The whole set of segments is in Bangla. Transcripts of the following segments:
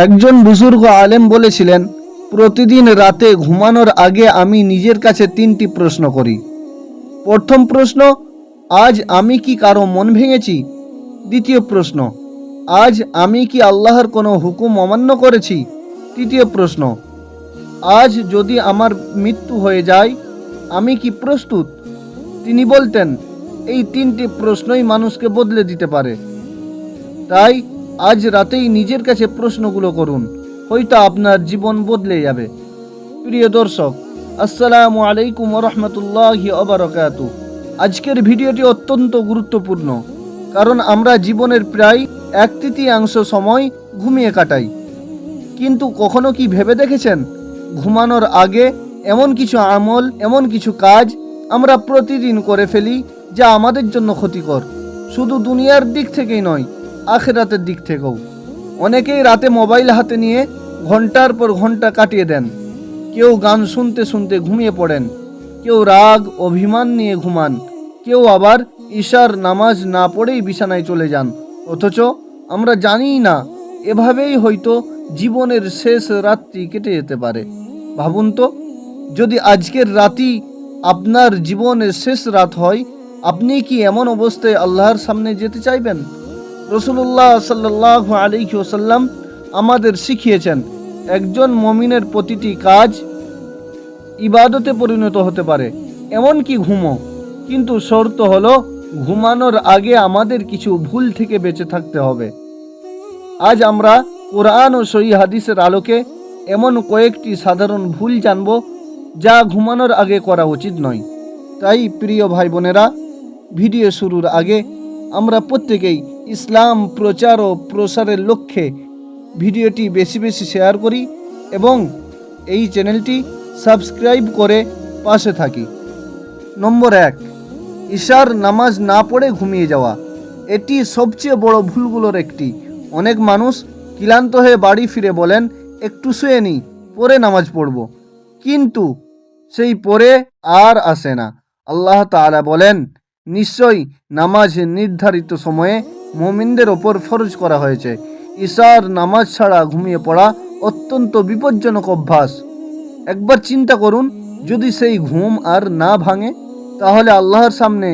একজন বুজুর্গ আলেম বলেছিলেন, প্রতিদিন রাতে ঘুমানোর আগে আমি নিজের কাছে 3টি প্রশ্ন করি। প্রথম প্রশ্ন, আজ আমি কি কারো মন ভেঙেছি? দ্বিতীয় প্রশ্ন, আজ আমি কি আল্লাহর কোনো হুকুম অমান্য করেছি? তৃতীয় প্রশ্ন, আজ যদি আমার মৃত্যু হয়ে যায় আমি কি প্রস্তুত? তিনি বলতেন, এই 3টি প্রশ্নই মানুষকে বদলে দিতে পারে। তাই আজ রাতেই নিজের কাছে প্রশ্নগুলো করুন, হয়তো আপনার জীবন বদলে যাবে। প্রিয় দর্শক, আসসালামু আলাইকুম রহমতুল্লাহি ওবারাকাতু। আজকের ভিডিওটি অত্যন্ত গুরুত্বপূর্ণ, কারণ আমরা জীবনের প্রায় 1/3 সময় ঘুমিয়ে কাটাই। কিন্তু কখনো কি ভেবে দেখেছেন, ঘুমানোর আগে এমন কিছু আমল, এমন কিছু কাজ আমরা প্রতিদিন করে ফেলি যা আমাদের জন্য ক্ষতিকর, শুধু দুনিয়ার দিক থেকেই নয়, আখিরাতের দিক থেকেও। অনেকেই রাতে মোবাইল হাতে নিয়ে ঘন্টার পর ঘন্টা কাটিয়ে দেন। কেউ গান শুনতে শুনতে ঘুমিয়ে পড়েন, কেউ রাগ অভিমান নিয়ে ঘুমান, কেউ আবার ঈশার নামাজ না পড়েই বিছানায় চলে যান। অথচ আমরা জানিই না, এভাবেই হয়তো জীবনের শেষ রাত্রি কেটে যেতে পারে। ভাবুন তো, যদি আজকের রাতই আপনার জীবনের শেষ রাত হয়, আপনি কি এমন অবস্থায় আল্লাহর সামনে যেতে চাইবেন? রাসূলুল্লাহ সাল্লাল্লাহু আলাইহি ওয়াসাল্লাম আমাদের শিখিয়েছেন, একজন মুমিনের প্রতিটি কাজ ইবাদতে পরিণত হতে পারে, এমনকি ঘুমও। কিন্তু শর্ত হলো, ঘুমানোর আগে আমাদের কিছু ভুল থেকে বেঁচে থাকতে হবে। আজ আমরা কোরআন ও সহিহ হাদিসের আলোকে এমন কয়েকটি সাধারণ ভুল জানব যা ঘুমানোর আগে করা উচিত নয়। তাই প্রিয় ভাই বোনেরা, ভিডিও শুরুর আগে আমরা প্রত্যেকেই ইসলাম প্রচার ও প্রসারের লক্ষ্যে ভিডিওটি বেশি বেশি শেয়ার করি এবং এই চ্যানেলটি সাবস্ক্রাইব করে পাশে থাকি। নম্বর 1, ঈশার নামাজ না পড়ে ঘুমিয়ে যাওয়া। এটি সবচেয়ে বড় ভুলগুলোর একটি। অনেক মানুষ ক্লান্ত হয়ে বাড়ি ফিরে বলেন, একটু শুয়ে নিই, পরে নামাজ পড়ব। কিন্তু সেই পরে আর আসে না। আল্লাহ তাআলা বলেন, নিশ্চয়ই নামাজ নির্ধারিত সময়ে মুমিনদের ওপর ফরজ করা হয়েছে। ঈশার নামাজ ছাড়া ঘুমিয়ে পড়া অত্যন্ত বিপজ্জনক অভ্যাস। একবার চিন্তা করুন, যদি সেই ঘুম আর না ভাঙে, তাহলে আল্লাহর সামনে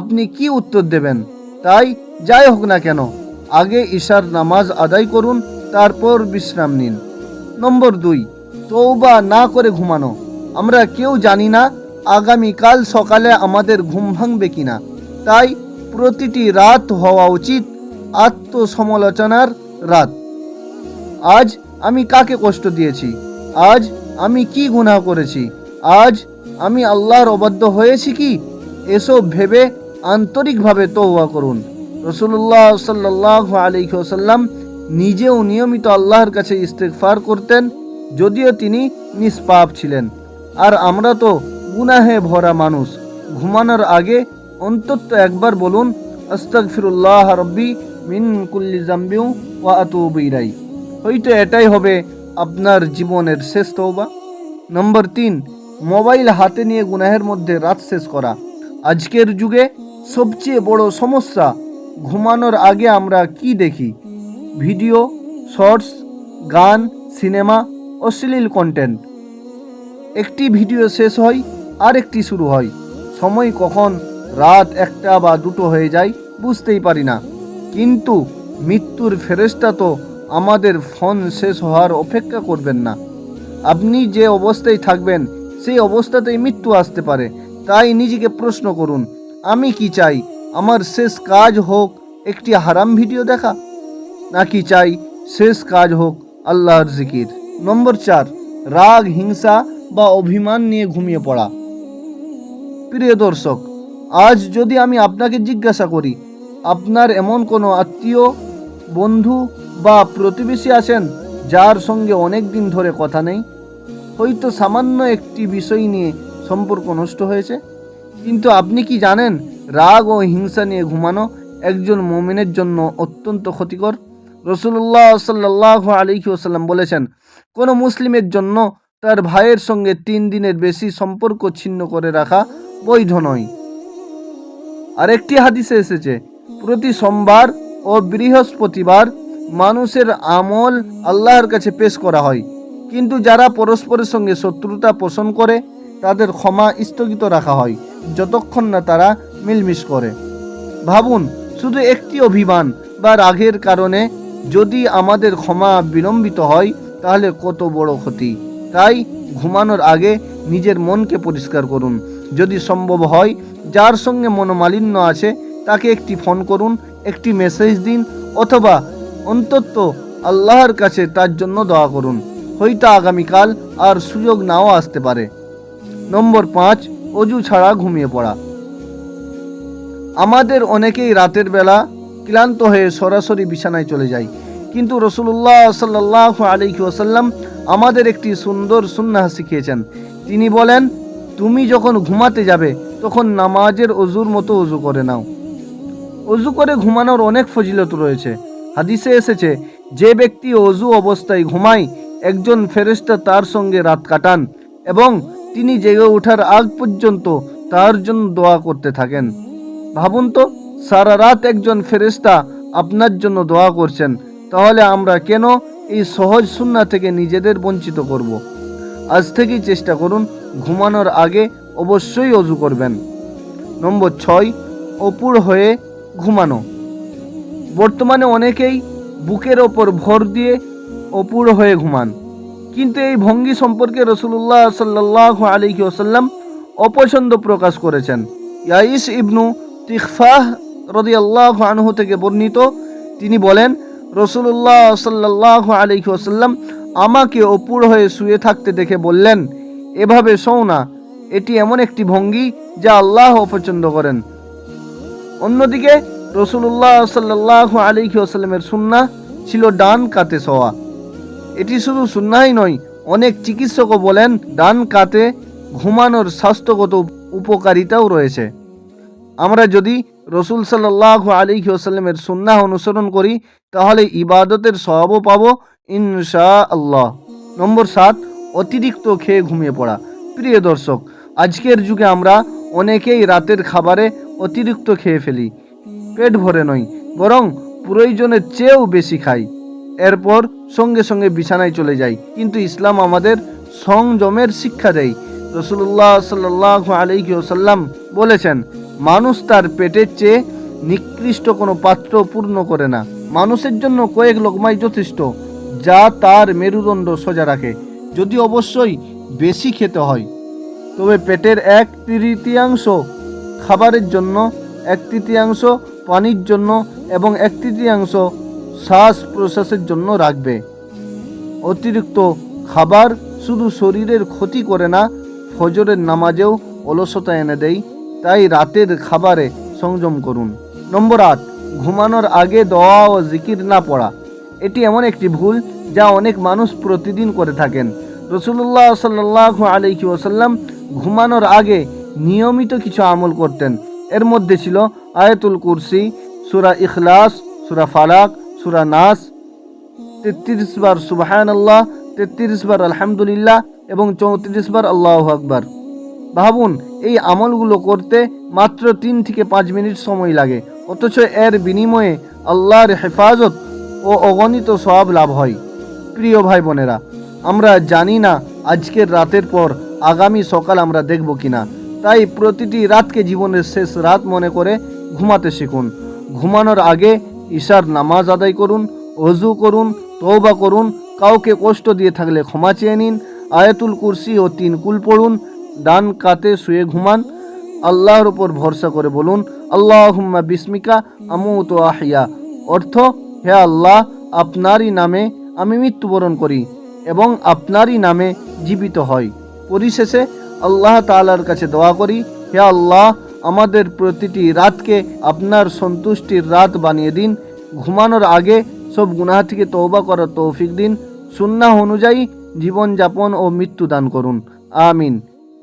আপনি কি উত্তর দেবেন? তাই যাই হোক না কেন, আগে ঈশার নামাজ আদায় করুন, তারপর বিশ্রাম নিন। নম্বর 2, তওবা না করে ঘুমানো। আমরা কেউ জানি না আগামীকাল সকালে আমাদের ঘুম ভাঙবে কিনা। তাই প্রতিটি রাত হওয়া উচিত আত্মসমালোচনার রাত। আজ আমি কাকে কষ্ট দিয়েছি? আজ আমি কি গুনাহ করেছি? আজ আমি আল্লাহর অবাধ্য হয়েছি কি? এসব ভেবে আন্তরিকভাবে তওবা করুন। রাসূলুল্লাহ সাল্লাল্লাহু আলাইহি ওয়াসাল্লাম নিজেও নিয়মিত আল্লাহর কাছে ইস্তেগফার করতেন, যদিও তিনি নিষ্পাপ ছিলেন। আর আমরা তো গুনাহে ভরা মানুষ। ঘুমানোর আগে অন্তত একবার বলুন, আস্তাগফিরুল্লাহ রাব্বি মিন কুল্লি যামবি ওয়া আতুবু ইলাইহি। হয়তো এটাই হবে আপনার জীবনের শেষ তওবা। নম্বর 3, মোবাইল হাতে নিয়ে গুনাহের মধ্যে রাত শেষ করা। আজকের যুগে সবচেয়ে বড় সমস্যা, ঘুমানোর আগে আমরা কি দেখি? ভিডিও, শর্টস, গান, সিনেমা, অশ্লীল কন্টেন্ট। একটি ভিডিও শেষ হয় আর একটি শুরু হয়। সময় কখন রাত 1টা বা 2টো হয়ে যায় বুঝতেই পারি না। কিন্তু মৃত্যুর ফেরেশতা তো আমাদের ফোন শেষ হওয়ার অপেক্ষা করবেন না। আপনি যে অবস্থায় থাকবেন সেই অবস্থাতেই মৃত্যু আসতে পারে। তাই নিজেকে প্রশ্ন করুন, আমি কি চাই? আমার শেষ কাজ হোক একটি হারাম ভিডিও দেখা, নাকি চাই শেষ কাজ হোক আল্লাহর জিকির? নম্বর 4, রাগ, হিংসা বা অভিমান নিয়ে ঘুমিয়ে পড়া। প্রিয় দর্শক, আজ যদি আমি আপনাকে জিজ্ঞাসা করি, আপনার এমন কোনো আত্মীয়, বন্ধু বা প্রতিবেশী আছেন যার সঙ্গে অনেক দিন ধরে কথা নেই? হয়তো সামান্য একটি বিষয় নিয়ে সম্পর্ক নষ্ট হয়েছে। কিন্তু আপনি কি জানেন, রাগ ও হিংসা নিয়ে ঘুমানো একজন মুমিনের জন্য অত্যন্ত ক্ষতিকর? রাসূলুল্লাহ সাল্লাল্লাহু আলাইহি ওয়াসাল্লাম বলেছেন, কোনো মুসলিমের জন্য তার ভাইয়ের সঙ্গে 3 দিনের বেশি সম্পর্ক ছিন্ন করে রাখা বৈধ নয়। আরেকটি হাদিসে এসেছে, প্রতি সোমবার ও বৃহস্পতিবার মানুষের আমল আল্লাহর কাছে পেশ করা হয়, কিন্তু যারা পরস্পরের সঙ্গে শত্রুতা পোষণ করে তাদের ক্ষমা স্থগিত রাখা হয় যতক্ষণ না তারা মিলমিশ করে। ভাবুন, শুধু একটি অভিমান বা রাগের কারণে যদি আমাদের ক্ষমা বিলম্বিত হয় তাহলে কত বড় ক্ষতি। তাই ঘুমানোর আগে নিজের মনকে পরিষ্কার করুন। যদি সম্ভব হয়, যার সঙ্গে মনোমালিন্য আছে তাকে একটি ফোন করুন, একটি মেসেজ দিন, অথবা অন্তত আল্লাহর কাছে তার জন্য দোয়া করুন। হয়তো আগামীকাল আর সুযোগ নাও আসতে পারে। নম্বর 5, অজু ছাড়া ঘুমিয়ে পড়া। আমাদের অনেকেই রাতের বেলা ক্লান্ত হয়ে সরাসরি বিছানায় চলে যায়, কিন্তু রাসূলুল্লাহ সাল্লাল্লাহু আলাইহি ওয়াসাল্লাম আমাদের একটি সুন্দর সুন্নাহ শিখিয়েছেন। তিনি বলেন, তুমি যখন ঘুমাতে যাবে তখন নামাজের অজুর মতো অজু করে নাও। অজু করে ঘুমানোর অনেক ফজিলত রয়েছে। হাদিসে এসেছে, যে ব্যক্তি অজু অবস্থায় ঘুমায় একজন ফেরেশতা তার সঙ্গে রাত কাটান এবং তিনি জেগে ওঠার আগ পর্যন্ত তার জন্য দোয়া করতে থাকেন। ভাবুন তো, সারা রাত একজন ফেরেশতা আপনার জন্য দোয়া করছেন, তাহলে আমরা কেন এই সহজ সুন্নাহ থেকে নিজেদের বঞ্চিত করব? আজ থেকেই চেষ্টা করুন ঘুমানোর আগে অবশ্যই অজু করবেন। নম্বর 6, অপুর হয়ে ঘুমানো। বর্তমানে অনেকেই বুকের ওপর ভর দিয়ে অপুর হয়ে ঘুমান, কিন্তু এই ভঙ্গি সম্পর্কে রাসূলুল্লাহ সাল্লাল্লাহু আলাইহি ওয়াসাল্লাম অপছন্দ প্রকাশ করেছেন। ইয়াইস ইবনু তিখফাহ রাদিয়াল্লাহু আনহু থেকে বর্ণিত, তিনি বলেন, রাসূলুল্লাহ সাল্লাল্লাহু আলাইহি ওয়াসাল্লাম আমাকে অপুর হয়ে শুয়ে থাকতে দেখে বললেন, এভাবে শোও না, এটি এমন একটি ভঙ্গি যা আল্লাহ অপছন্দ করেন। অন্যদিকে রাসূলুল্লাহ সাল্লাল্লাহু আলাইহি ওয়াসাল্লামের সুন্নাহ ছিল ডান কাতে শোয়া। এটি শুধু সুন্নাহই নয়, অনেক চিকিৎসকও বলেন ডান কাতে ঘুমানোর স্বাস্থ্যগত উপকারিতাও রয়েছে। আমরা যদি রাসূল সাল্লাল্লাহু আলাইহি ওয়াসাল্লামের সুন্নাহ অনুসরণ করি তাহলে ইবাদতের সওয়াবও পাবো ইনশাআল্লাহ। নম্বর 7, অতিরিক্ত খেয়ে ঘুমিয়ে পড়া। প্রিয় দর্শক, আজকের যুগে আমরা অনেকেই রাতের খাবারে অতিরিক্ত খেয়ে ফেলি। পেট ভরে নয়, বরং প্রয়োজনের চেয়েও বেশি খাই। এরপর সঙ্গে সঙ্গে বিছানায় চলে যাই। কিন্তু ইসলাম আমাদের সংযমের শিক্ষা দেয়। রাসূলুল্লাহ সাল্লাল্লাহু আলাইহি ওয়াসাল্লাম বলেছেন, মানুষ তার পেটের চেয়ে নিকৃষ্ট কোনো পাত্র পূর্ণ করে না। মানুষের জন্য কয়েক লোকমাই যথেষ্ট, যা তার মেরুদণ্ড সোজা রাখে। যদি অবশ্যই বেশি খেতে হয়, তবে পেটের 1/3 খাবারের জন্য, 1/3 পানির জন্য এবং 1/3 শ্বাস প্রশ্বাসের জন্য রাখবে। অতিরিক্ত খাবার শুধু শরীরের ক্ষতি করে না, ফজরের নামাজেও অলসতা এনে দেয়। তাই রাতের খাবারে সংযম করুন। নম্বর 8, ঘুমানোর আগে দোয়া ও জিকির না পড়া। এটি এমন একটি ভুল যা অনেক মানুষ প্রতিদিন করে থাকেন। রাসূলুল্লাহ সাল্লাল্লাহু আলাইহি ওয়াসাল্লাম ঘুমানোর আগে নিয়মিত কিছু আমল করতেন। এর মধ্যে ছিল আয়াতুল কুরসি, সূরা ইখলাস, সূরা ফালাক, সূরা নাস, 33 বার সুবহানাল্লাহ, 33 বার আলহামদুলিল্লাহ এবং 34 বার আল্লাহু আকবার। ভাবুন, এই আমলগুলো করতে মাত্র 3 থেকে 5 মিনিট সময় লাগে, অথচ এর বিনিময়ে আল্লাহর হেফাজত ও অগণিত সওয়াব লাভ হয়। প্রিয় ভাই বোনেরা, আমরা জানি না আজকের রাতের পর আগামী সকাল আমরা দেখব কিনা। তাই প্রতিটি রাতকে জীবনের শেষ রাত মনে করে ঘুমাতে শিখুন। ঘুমানোর আগে ঈশার নামাজ আদায় করুন, ওযু করুন, তওবা করুন, কাউকে কষ্ট দিয়ে থাকলে ক্ষমা চেয়ে নিন, আয়াতুল কুরসি ও 3 কুল পড়ুন, ডান কাতে শুয়ে ঘুমান। আল্লাহর উপর ভরসা করে বলুন, আল্লাহুম্মা বিসমিকা আমুতু ওয়া আহইয়া। অর্থ, হে আল্লাহ, আপনারই নামে আমি মৃত্যুবরণ করি এবং আপনারই নামে জীবিত হই। পরিশেষে আল্লাহ তাআলার কাছে দোয়া করি, হে আল্লাহ, আমাদের প্রতিটি রাতকে আপনার সন্তুষ্টির রাত বানিয়ে দিন। ঘুমানোর আগে সব গুনাহ থেকে তওবা করার তৌফিক দিন। সুন্নাহ অনুযায়ী জীবনযাপন ও মৃত্যু দান করুন। আমিন।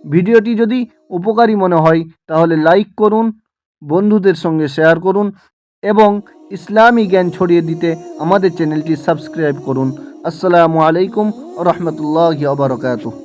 ভিডিওটি যদি উপকারী মনে হয় তাহলে লাইক করুন, বন্ধুদের সঙ্গে শেয়ার করুন এবং ইসলামী জ্ঞান ছড়িয়ে দিতে আমাদের চ্যানেলটি সাবস্ক্রাইব করুন। আসসালামু আলাইকুম ওয়া রাহমাতুল্লাহি ওয়া বারাকাতুহু।